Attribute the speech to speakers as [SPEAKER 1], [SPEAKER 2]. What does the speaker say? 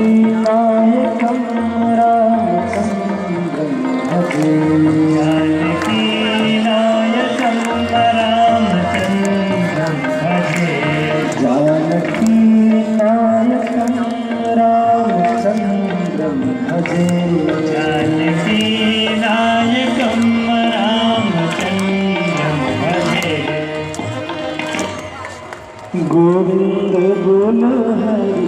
[SPEAKER 1] जानकीनायकं रामचन्द्रं भजे
[SPEAKER 2] जानकीनायकं रामचन्द्रं भजे
[SPEAKER 1] जानकीनायकं रामचन्द्रं भजे
[SPEAKER 2] जानकीनायकं रामचन्द्रं भजे
[SPEAKER 1] गोविन्द बोल हरि